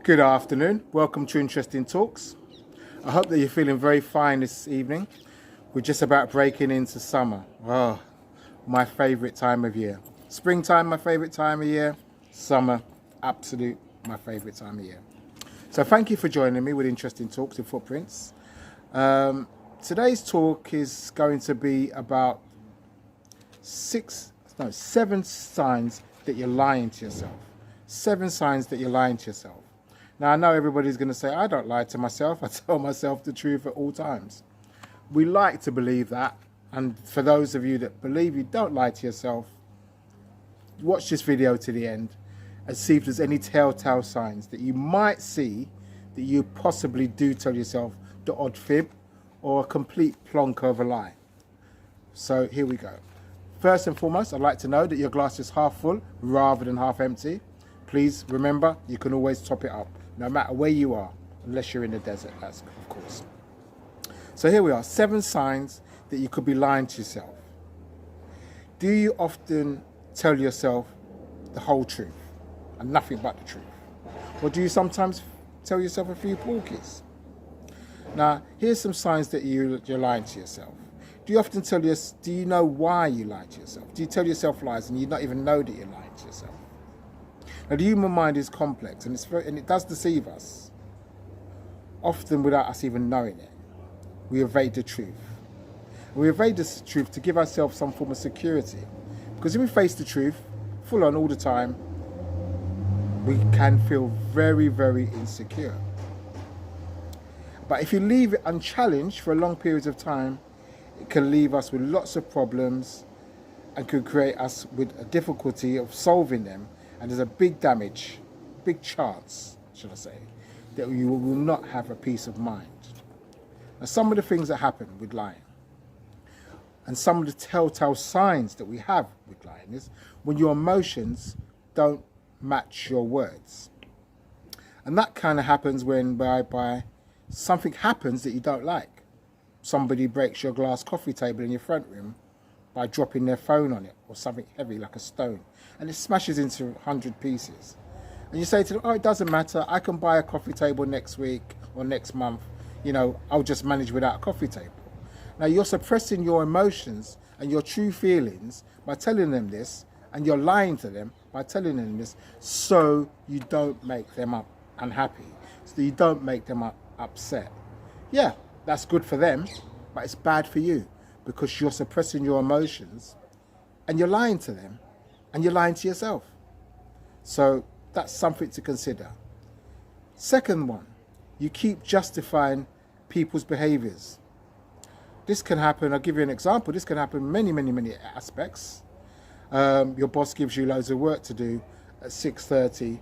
Good afternoon. Welcome to Interesting Talks. I hope that you're feeling very fine this evening. We're just about breaking into summer. Oh, my favourite time of year. Springtime, my favourite time of year. Summer, absolute my favourite time of year. So thank you for joining me with Interesting Talks in Footprints. Today's talk is going to be about 7 signs that you're lying to yourself. 7 signs that you're lying to yourself. Now, I know everybody's going to say, I don't lie to myself. I tell myself the truth at all times. We like to believe that. And for those of you that believe you don't lie to yourself, watch this video to the end and see if there's any telltale signs that you might see that you possibly do tell yourself the odd fib or a complete plonk of a lie. So here we go. First and foremost, I'd like to know that your glass is half full rather than half empty. Please remember, you can always top it up, no matter where you are, unless you're in the desert, that's of course. So here we are, 7 signs that you could be lying to yourself. Do you often tell yourself the whole truth and nothing but the truth? Or do you sometimes tell yourself a few porkies? Now, here's some signs that you're lying to yourself. Do you often do you know why you lie to yourself? Do you tell yourself lies and you not even know that you're lying to yourself? Now, the human mind is complex and it does deceive us, often without us even knowing it. We evade the truth. We evade the truth to give ourselves some form of security. Because if we face the truth full on all the time, we can feel very, very insecure. But if you leave it unchallenged for long periods of time, it can leave us with lots of problems and could create us with a difficulty of solving them. And there's a big damage, big chance, should I say, that you will not have a peace of mind. Now, some of the things that happen with lying, and some of the telltale signs that we have with lying, is when your emotions don't match your words. And that kind of happens when by something happens that you don't like. Somebody breaks your glass coffee table in your front room by dropping their phone on it, or something heavy like a stone, and it smashes into 100 pieces. And you say to them, oh, it doesn't matter, I can buy a coffee table next week or next month, I'll just manage without a coffee table. Now, you're suppressing your emotions and your true feelings by telling them this, and you're lying to them by telling them this, so you don't make them unhappy, so you don't make them upset. Yeah, that's good for them, but it's bad for you, because you're suppressing your emotions and you're lying to them and you're lying to yourself. So that's something to consider. Second one, you keep justifying people's behaviors. This can happen, I'll give you an example, this can happen in many aspects. Your boss gives you loads of work to do at 6:30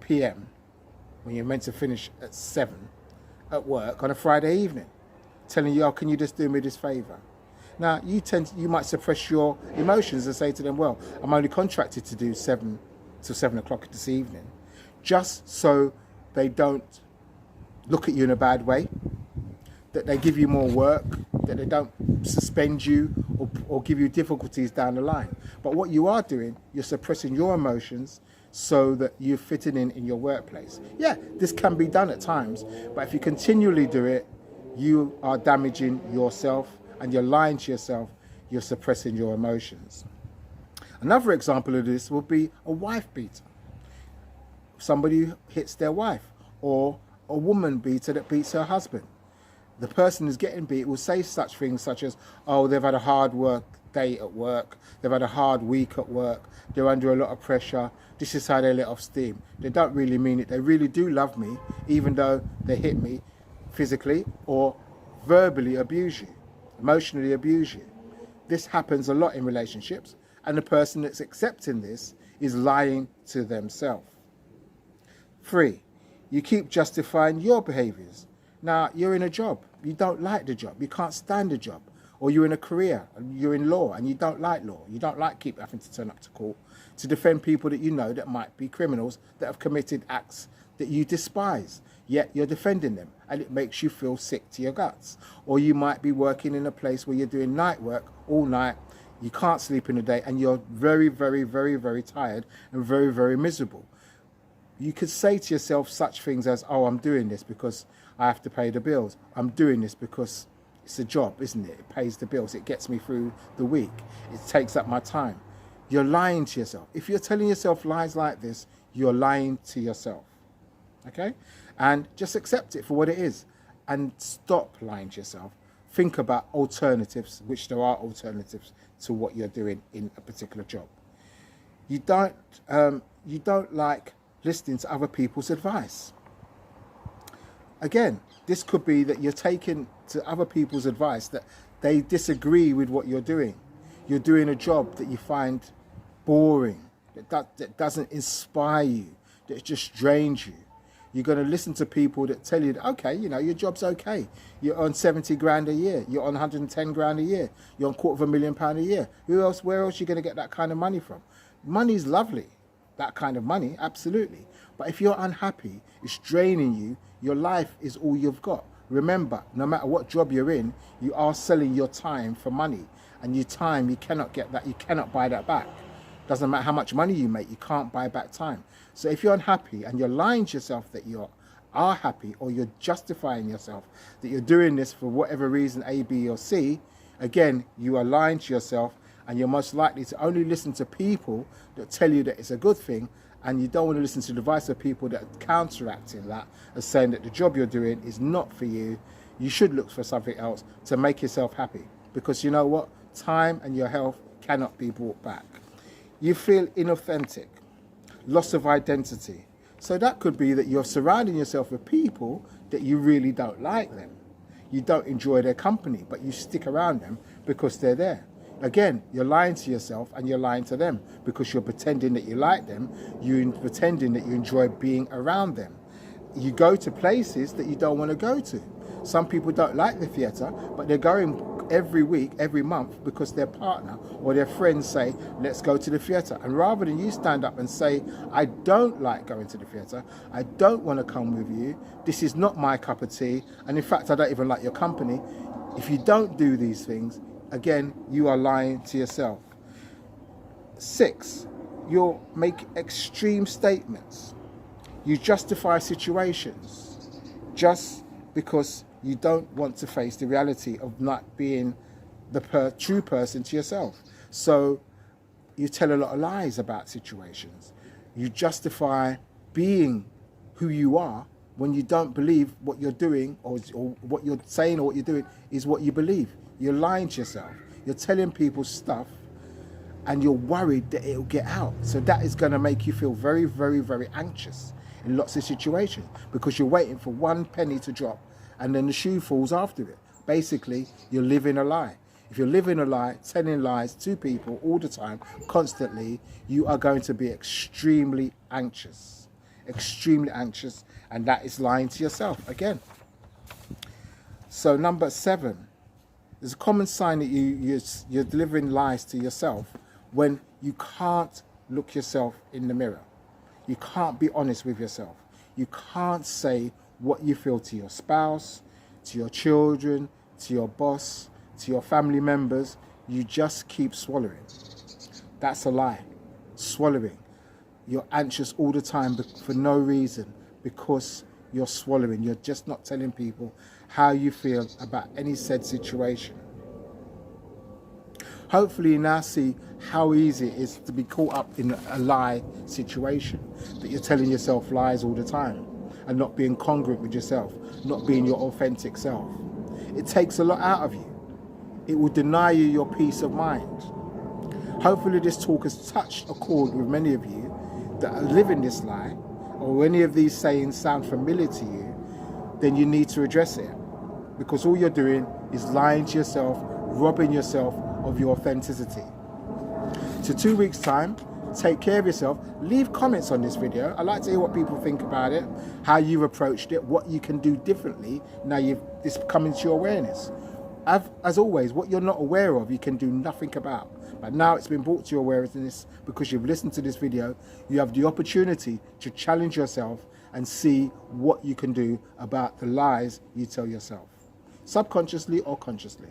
p.m. when you're meant to finish at 7 at work on a Friday evening, telling you, oh, can you just do me this favour? Now, you might suppress your emotions and say to them, well, I'm only contracted to do 7 till 7 o'clock this evening, just so they don't look at you in a bad way, that they give you more work, that they don't suspend you or give you difficulties down the line. But what you are doing, you're suppressing your emotions so that you're fitting in your workplace. Yeah, this can be done at times, but if you continually do it, you are damaging yourself and you're lying to yourself, you're suppressing your emotions. Another example of this will be a wife beater. Somebody who hits their wife, or a woman beater that beats her husband. The person who's getting beat will say such things such as, oh, they've had a hard work day at work, they've had a hard week at work, they're under a lot of pressure, this is how they let off steam. They don't really mean it, they really do love me, even though they hit me physically or verbally abuse you, emotionally abuse you. This happens a lot in relationships, and the person that's accepting this is lying to themselves. 3, you keep justifying your behaviors. Now, you're in a job, you don't like the job, you can't stand the job, or you're in a career, you're in law and you don't like law, you don't like keep having to turn up to court to defend people that you know that might be criminals that have committed acts that you despise, yet you're defending them, and it makes you feel sick to your guts. Or you might be working in a place where you're doing night work all night, you can't sleep in the day, and you're very, very, very, very tired and very, very miserable. You could say to yourself such things as, oh, I'm doing this because I have to pay the bills. I'm doing this because it's a job, isn't it? It pays the bills. It gets me through the week. It takes up my time. You're lying to yourself. If you're telling yourself lies like this, you're lying to yourself. Okay? And just accept it for what it is and stop lying to yourself. Think about alternatives, which there are alternatives to what you're doing in a particular job. You don't like listening to other people's advice. Again, this could be that you're taking to other people's advice that they disagree with what you're doing. You're doing a job that you find boring, that doesn't inspire you, that just drains you. You're going to listen to people that tell you, okay, you know, your job's okay. You're on 70 grand a year. You're on 110 grand a year. You're on £250,000 a year. Where else are you going to get that kind of money from? Money's lovely, that kind of money, absolutely. But if you're unhappy, it's draining you, your life is all you've got. Remember, no matter what job you're in, you are selling your time for money. And your time, you cannot get that, you cannot buy that back. Doesn't matter how much money you make, you can't buy back time. So if you're unhappy and you're lying to yourself that you are happy, or you're justifying yourself that you're doing this for whatever reason, A, B, or C, again, you are lying to yourself, and you're most likely to only listen to people that tell you that it's a good thing, and you don't want to listen to the advice of people that are counteracting that, as saying that the job you're doing is not for you. You should look for something else to make yourself happy, because you know what? Time and your health cannot be brought back. You feel inauthentic, loss of identity. So that could be that you're surrounding yourself with people that you really don't like them. You don't enjoy their company, but you stick around them because they're there. Again, you're lying to yourself and you're lying to them, because you're pretending that you like them. You're pretending that you enjoy being around them. You go to places that you don't want to go to. Some people don't like the theatre, but they're going every week, every month, because their partner or their friends say, let's go to the theatre. And rather than you stand up and say, I don't like going to the theatre, I don't want to come with you, this is not my cup of tea, and in fact I don't even like your company. If you don't do these things, again, you are lying to yourself. 6, you'll make extreme statements. You justify situations just because you don't want to face the reality of not being the true person to yourself. So you tell a lot of lies about situations. You justify being who you are when you don't believe what you're doing, or what you're saying or what you're doing is what you believe. You're lying to yourself. You're telling people stuff and you're worried that it'll get out. So that is going to make you feel very, very, very anxious in lots of situations, because you're waiting for one penny to drop and then the shoe falls after it. Basically, you're living a lie. If you're living a lie, telling lies to people all the time, constantly, you are going to be extremely anxious. Extremely anxious, and that is lying to yourself again. So number 7, there's a common sign that you're delivering lies to yourself when you can't look yourself in the mirror. You can't be honest with yourself. You can't say what you feel to your spouse, to your children, to your boss, to your family members. You just keep swallowing. That's a lie. Swallowing. You're anxious all the time for no reason, because you're swallowing. You're just not telling people how you feel about any said situation. Hopefully you now see how easy it is to be caught up in a lie situation, that you're telling yourself lies all the time and not being congruent with yourself, not being your authentic self. It takes a lot out of you. It will deny you your peace of mind. Hopefully this talk has touched a chord with many of you that are living this lie, or any of these sayings sound familiar to you. Then you need to address it, because all you're doing is lying to yourself, robbing yourself of your authenticity. So 2 weeks time, take care of yourself. Leave comments on this video. I'd like to hear what people think about it, how you've approached it, what you can do differently now this coming to your awareness. As always, what you're not aware of, you can do nothing about. But now it's been brought to your awareness because you've listened to this video. You have the opportunity to challenge yourself and see what you can do about the lies you tell yourself, subconsciously or consciously.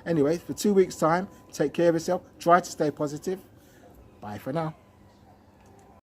Anyway, for 2 weeks time, take care of yourself. Try to stay positive. Bye for now.